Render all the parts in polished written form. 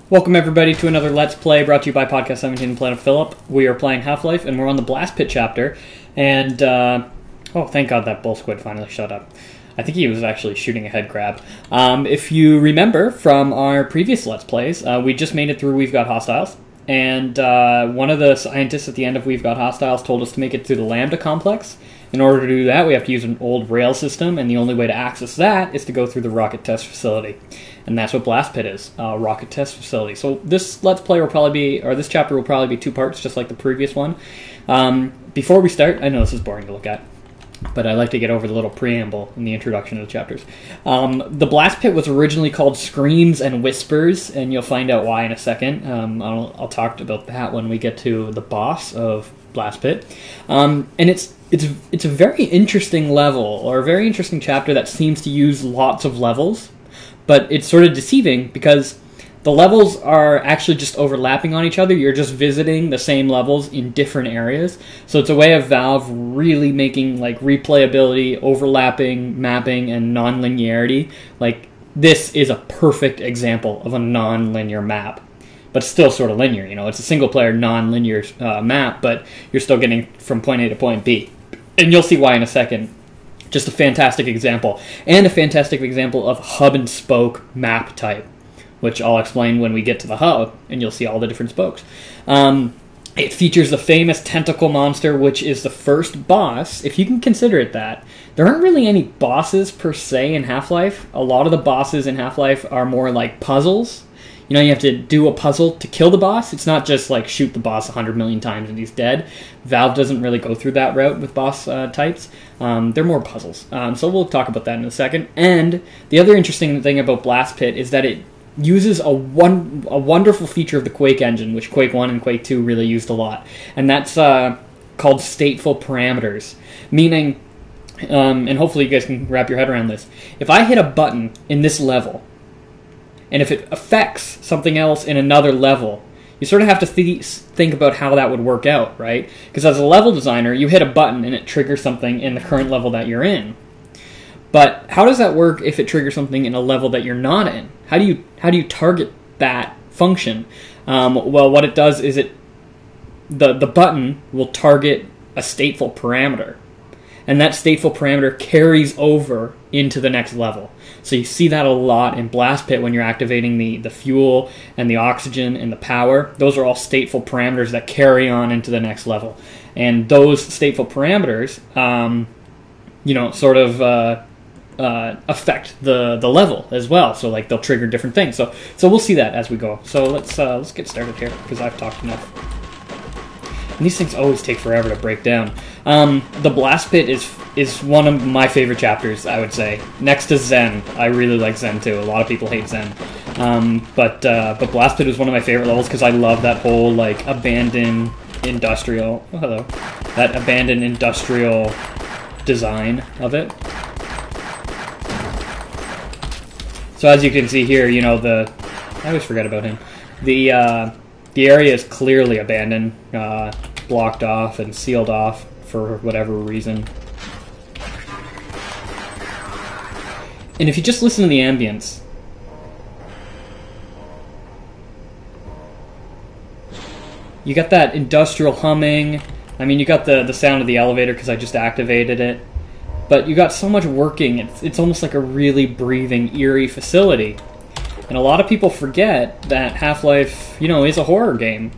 Welcome everybody to another Let's Play brought to you by Podcast 17 and Planet Phillip. We are playing Half-Life and we're on the Blast Pit chapter. And, oh, thank God that bull squid finally shut up. I think he was actually shooting a head crab. If you remember from our previous Let's Plays, we just made it through We've Got Hostiles. And one of the scientists at the end of We've Got Hostiles told us to make it through the Lambda complex. In order to do that, we have to use an old rail system, and the only way to access that is to go through the rocket test facility. And that's what Blast Pit is, a rocket test facility. So this Let's Play will probably be, or this chapter will probably be two parts, just like the previous one. Before we start, I know this is boring to look at, but I like to get over the little preamble in the introduction of the chapters. The Blast Pit was originally called Screams and Whispers, and you'll find out why in a second. I'll talk about that when we get to the boss of Blast Pit. And it's a very interesting level, or a very interesting chapter that seems to use lots of levels, but it's sort of deceiving because the levels are actually just overlapping on each other. You're just visiting the same levels in different areas. So it's a way of Valve really making like replayability, overlapping, mapping, and non-linearity. Like, this is a perfect example of a non-linear map. But still sort of linear, you know. It's a single-player, non-linear map, but you're still getting from point A to point B. And you'll see why in a second. Just a fantastic example. And a fantastic example of hub-and-spoke map type, which I'll explain when we get to the hub, and you'll see all the different spokes. It features the famous tentacle monster, which is the first boss, if you can consider it that. There aren't really any bosses per se in Half-Life. A lot of the bosses in Half-Life are more like puzzles. You know, you have to do a puzzle to kill the boss. It's not just like shoot the boss 100 million times and he's dead. Valve doesn't really go through that route with boss types. They're more puzzles. So we'll talk about that in a second. And the other interesting thing about Blast Pit is that it uses a wonderful feature of the Quake engine, which Quake 1 and Quake 2 really used a lot. And that's called stateful parameters. Meaning, and hopefully you guys can wrap your head around this. If I hit a button in this level, and if it affects something else in another level, you sort of have to think about how that would work out, right? Because as a level designer, you hit a button and it triggers something in the current level that you're in. But how does that work if it triggers something in a level that you're not in? How do you target that function? Well, what it does is the button will target a stateful parameter, and that stateful parameter carries over into the next level. So you see that a lot in Blast Pit when you're activating the fuel and the oxygen and the power. Those are all stateful parameters that carry on into the next level. And those stateful parameters, sort of affect the level as well. So like they'll trigger different things. So we'll see that as we go. So let's get started here because I've talked enough. And these things always take forever to break down. The Blast Pit is one of my favorite chapters, I would say. Next to Zen. I really like Zen too. A lot of people hate Zen. But Blast Pit is one of my favorite levels because I love that whole like abandoned industrial design of it. So as you can see here, you know, I always forget about him. The area is clearly abandoned, blocked off and sealed off for whatever reason. And if you just listen to the ambience, you got that industrial humming. I mean, you got the sound of the elevator because I just activated it. But you got so much working, it's almost like a really breathing, eerie facility. And a lot of people forget that Half-Life, you know, is a horror game.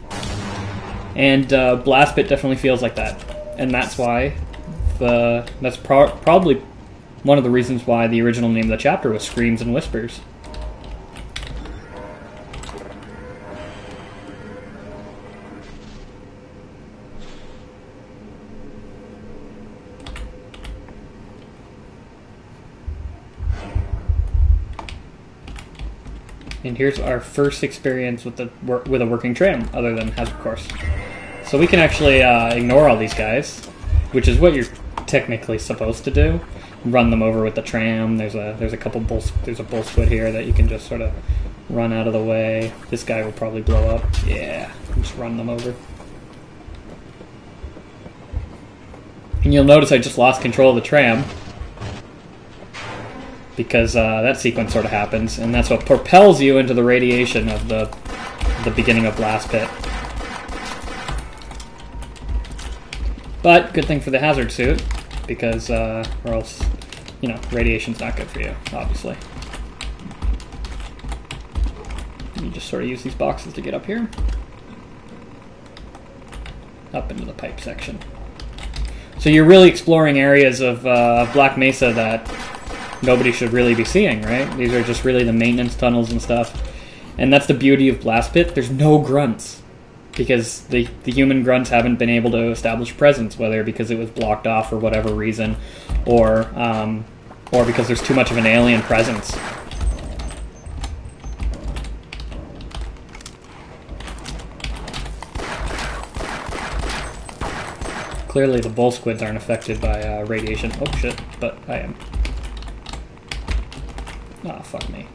And Blast Pit definitely feels like that. And that's why, that's probably one of the reasons why the original name of the chapter was Screams and Whispers. And here's our first experience with a working tram, other than Hazard Course. So we can actually ignore all these guys, which is what you're technically supposed to do. Run them over with the tram. There's a couple there's a bull squid here that you can just sort of run out of the way. This guy will probably blow up. Yeah, just run them over. And you'll notice I just lost control of the tram. because that sequence sort of happens, and that's what propels you into the radiation of the the beginning of Blast Pit. But good thing for the hazard suit, because or else, you know, radiation's not good for you, obviously. You just sort of use these boxes to get up here. Up into the pipe section. So you're really exploring areas of Black Mesa that nobody should really be seeing, right? These are just really the maintenance tunnels and stuff. And that's the beauty of Blast Pit. There's no grunts, because the human grunts haven't been able to establish presence, whether because it was blocked off for whatever reason, or because there's too much of an alien presence. Clearly the bull squids aren't affected by radiation. Oh shit, but I am. Ah, fuck me.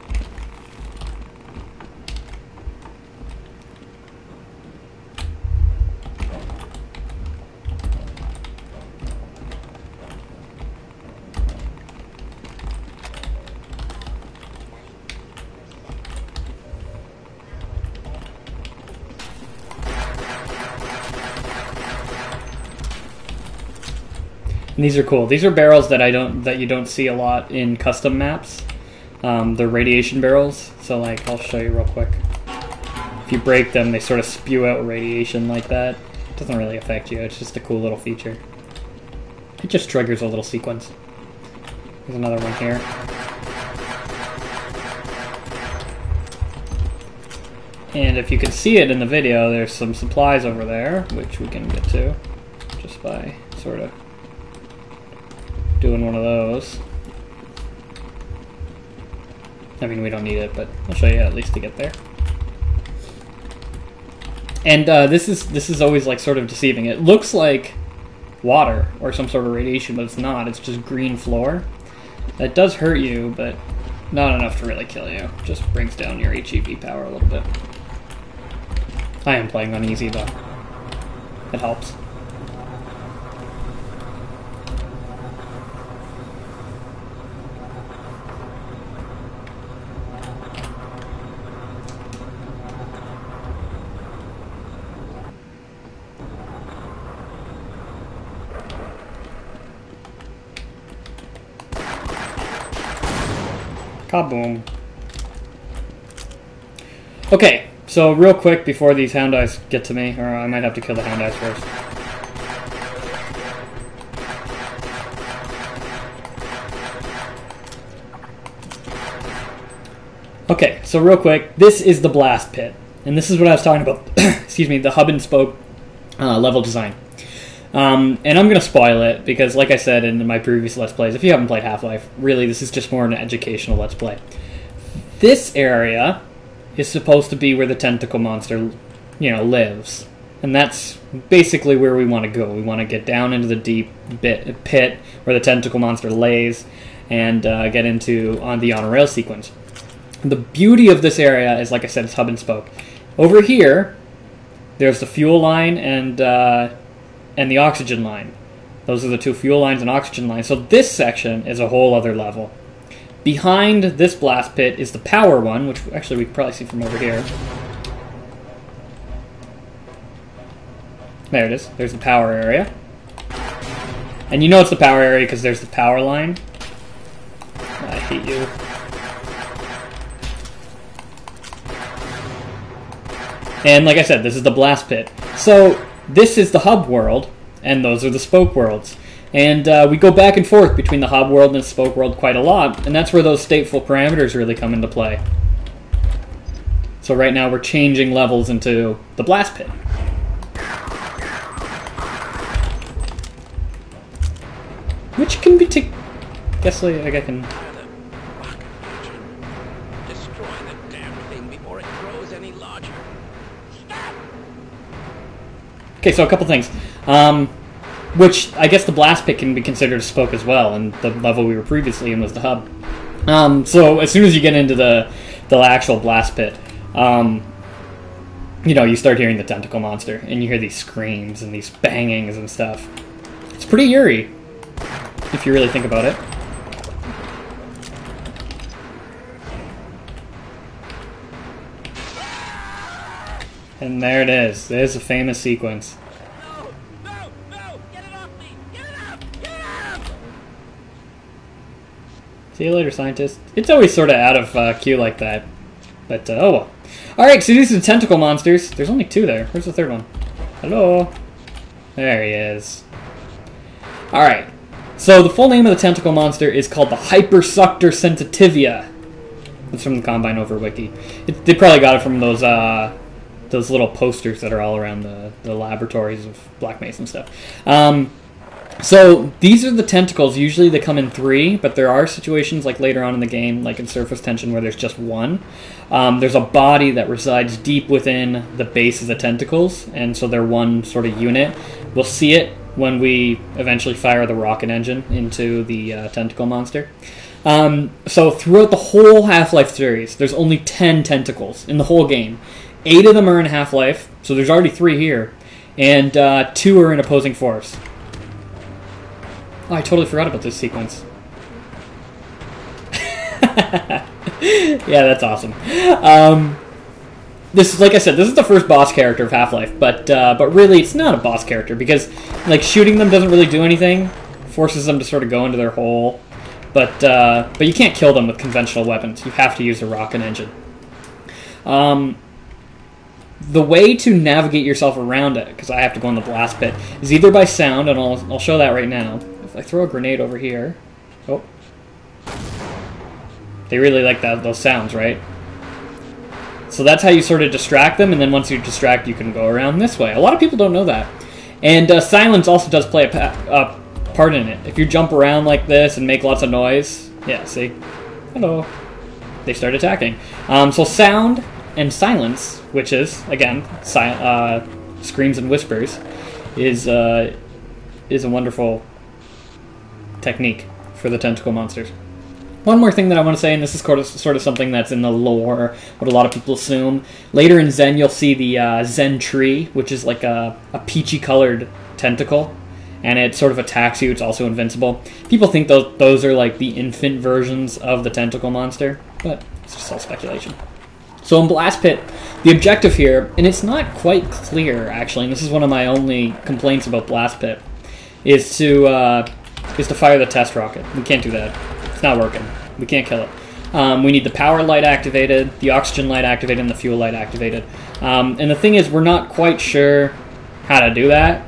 And these are cool. These are barrels that you don't see a lot in custom maps. They're radiation barrels. So like, I'll show you real quick. If you break them, they sort of spew out radiation like that. It doesn't really affect you. It's just a cool little feature. It just triggers a little sequence. There's another one here. And if you can see it in the video, there's some supplies over there, which we can get to just by sort of doing one of those. I mean, we don't need it, but I'll show you at least to get there. And this is always like sort of deceiving. It looks like water or some sort of radiation, but it's not. It's just green floor. That does hurt you, but not enough to really kill you. Just brings down your HEV power a little bit. I am playing on easy though. It helps. Kaboom. Okay, so real quick before these hound eyes get to me, or I might have to kill the hound eyes first. Okay, so real quick, this is the blast pit, and this is what I was talking about. Excuse me, the hub and spoke level design. And I'm going to spoil it, because like I said in my previous Let's Plays, if you haven't played Half-Life, really this is just more an educational Let's Play. This area is supposed to be where the tentacle monster, you know, lives. And that's basically where we want to go. We want to get down into the deep pit where the tentacle monster lays, and get into the on-rail sequence. The beauty of this area is, like I said, it's hub and spoke. Over here, there's the fuel line and the oxygen line. Those are the two fuel lines and oxygen lines. So this section is a whole other level. Behind this blast pit is the power one, which actually we can probably see from over here. There it is. There's the power area. And you know it's the power area because there's the power line. I hate you. And like I said, this is the blast pit. So this is the hub world, and those are the spoke worlds. And we go back and forth between the hub world and the spoke world quite a lot, and that's where those stateful parameters really come into play. So right now we're changing levels into the blast pit. Which can be guess like I can... Destroy the damn thing before it grows any larger. Stop! Okay, so a couple things. Which, I guess the blast pit can be considered a spoke as well, and the level we were previously in was the hub. So as soon as you get into the actual blast pit, you know, you start hearing the tentacle monster, and you hear these screams and these bangings and stuff. It's pretty eerie, if you really think about it. And there it is. There's a famous sequence. No! No! No! Get it off me! Get it up! Get it up! See you later, scientist. It's always sort of out of cue like that. But, oh well. Alright, so these are the tentacle monsters. There's only 2 there. Where's the third one? Hello? There he is. Alright. So the full name of the tentacle monster is called the Hypersuctor Sensitivia. It's from the Combine Over Wiki. They probably got it from those little posters that are all around the laboratories of Black Mesa and stuff. So these are the tentacles. Usually they come in 3, but there are situations like later on in the game, like in Surface Tension, where there's just 1. There's a body that resides deep within the base of the tentacles, and so they're one sort of unit. We'll see it when we eventually fire the rocket engine into the tentacle monster. So throughout the whole Half-Life series, there's only 10 tentacles in the whole game. 8 of them are in Half-Life, so there's already 3 here, and 2 are in Opposing Force. Oh, I totally forgot about this sequence. Yeah, that's awesome. This is, like I said, this is the first boss character of Half-Life, but really it's not a boss character because like shooting them doesn't really do anything. Forces them to sort of go into their hole, but you can't kill them with conventional weapons. You have to use a rocket engine. The way to navigate yourself around it, because I have to go in the blast pit, is either by sound, and I'll show that right now. If I throw a grenade over here, oh, they really like those sounds, right? So that's how you sort of distract them, and then once you distract, you can go around this way. A lot of people don't know that. And silence also does play a part in it. If you jump around like this and make lots of noise, yeah, see? Hello. They start attacking. So sound and silence, which is, again, screams and whispers, is a wonderful technique for the tentacle monsters. One more thing that I want to say, and this is sort of something that's in the lore, what a lot of people assume. Later in Zen, you'll see the Zen tree, which is like a peachy-colored tentacle, and it sort of attacks you. It's also invincible. People think those are like the infant versions of the tentacle monster, but it's just all speculation. So in Blast Pit, the objective here, and it's not quite clear, actually, and this is one of my only complaints about Blast Pit, is to fire the test rocket. We can't do that. It's not working. We can't kill it. We need the power light activated, the oxygen light activated, and the fuel light activated. And the thing is, we're not quite sure how to do that.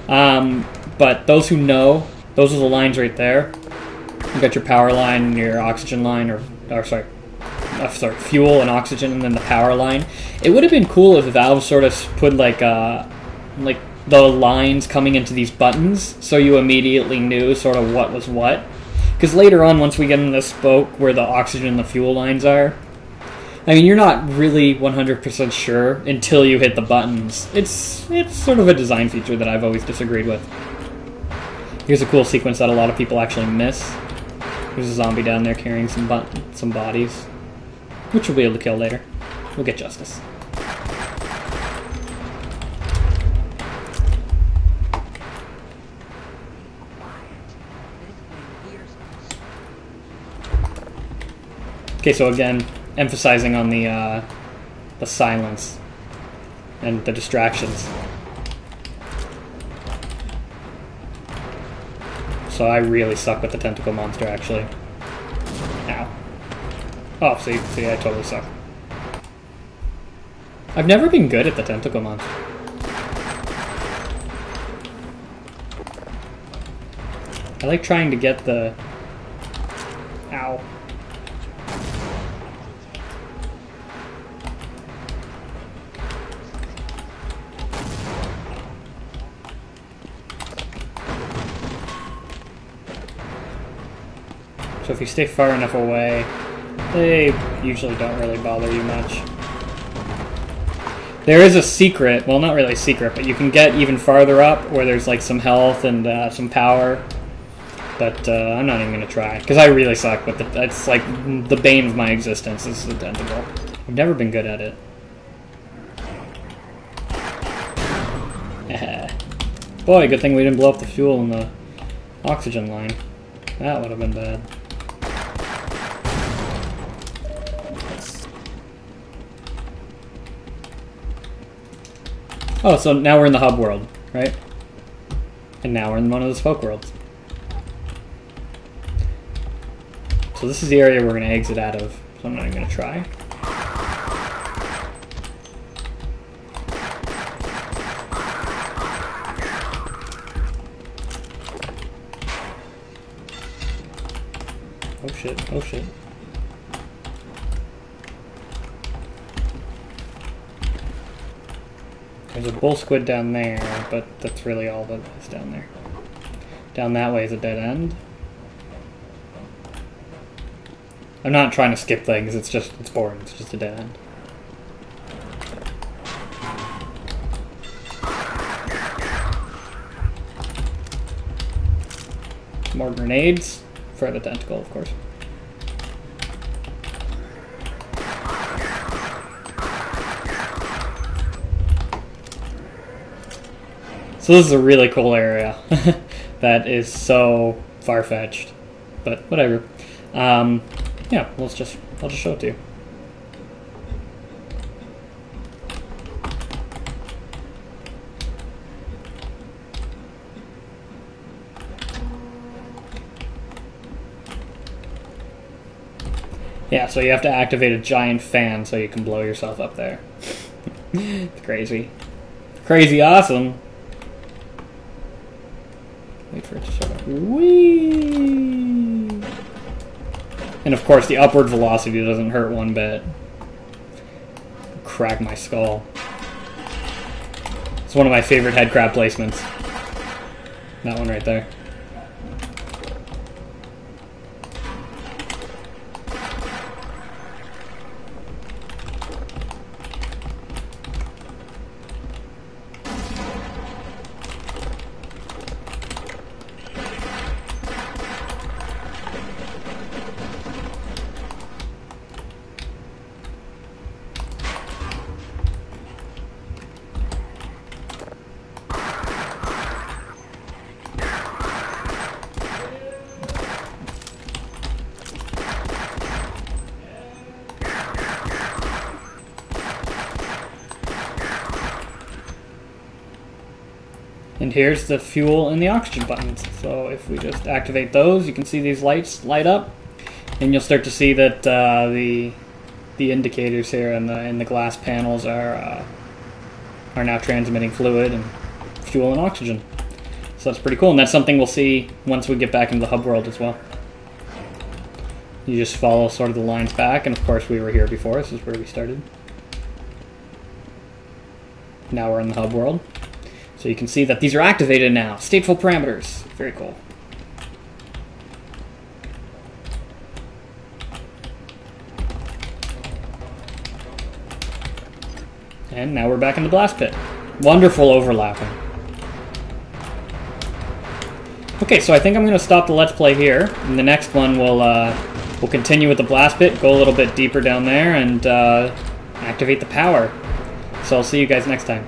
But those who know, those are the lines right there. You got your power line, your oxygen line, fuel and oxygen, and then the power line. It would have been cool if Valve sort of put like the lines coming into these buttons, so you immediately knew sort of what was what. Because later on, once we get in the spoke where the oxygen and the fuel lines are, I mean, you're not really 100% sure until you hit the buttons. It's sort of a design feature that I've always disagreed with. Here's a cool sequence that a lot of people actually miss. There's a zombie down there carrying some bodies, which we'll be able to kill later. We'll get justice. Okay, so again, emphasizing on the silence and the distractions. So I really suck with the tentacle monster, actually. Ow. Oh, see, I totally suck. I've never been good at the tentacle monster. I like trying to get the... Ow. So if you stay far enough away, they usually don't really bother you much. There is a secret, well, not really a secret, but you can get even farther up where there's like some health and some power. But I'm not even going to try, because I really suck with it. It's like the bane of my existence is the tentacle. I've never been good at it. Boy, good thing we didn't blow up the fuel in the oxygen line. That would have been bad. Oh, so now we're in the hub world, right? And now we're in one of the spoke worlds. So this is the area we're going to exit out of, so I'm not even going to try. Oh shit, oh shit. There's a bull squid down there, but that's really all that is down there. Down that way is a dead end. I'm not trying to skip things, it's boring, it's just a dead end. More grenades for the tentacle, of course. So this is a really cool area that is so far-fetched, but whatever. Yeah, I'll just show it to you. Yeah, so you have to activate a giant fan so you can blow yourself up there. It's crazy. Crazy awesome. Wait for it to show up. Whee! And of course the upward velocity doesn't hurt one bit. Crack my skull. It's one of my favorite head crab placements. That one right there. And here's the fuel and the oxygen buttons. So if we just activate those, you can see these lights light up, and you'll start to see that the indicators here in the glass panels are now transmitting fluid and fuel and oxygen. So that's pretty cool, and that's something we'll see once we get back into the hub world as well. You just follow sort of the lines back, and of course we were here before. This is where we started. Now we're in the hub world. So you can see that these are activated now. Stateful parameters. Very cool. And now we're back in the blast pit. Wonderful overlapping. Okay, so I think I'm going to stop the Let's Play here. In the next one, we'll continue with the blast pit, go a little bit deeper down there, and activate the power. So I'll see you guys next time.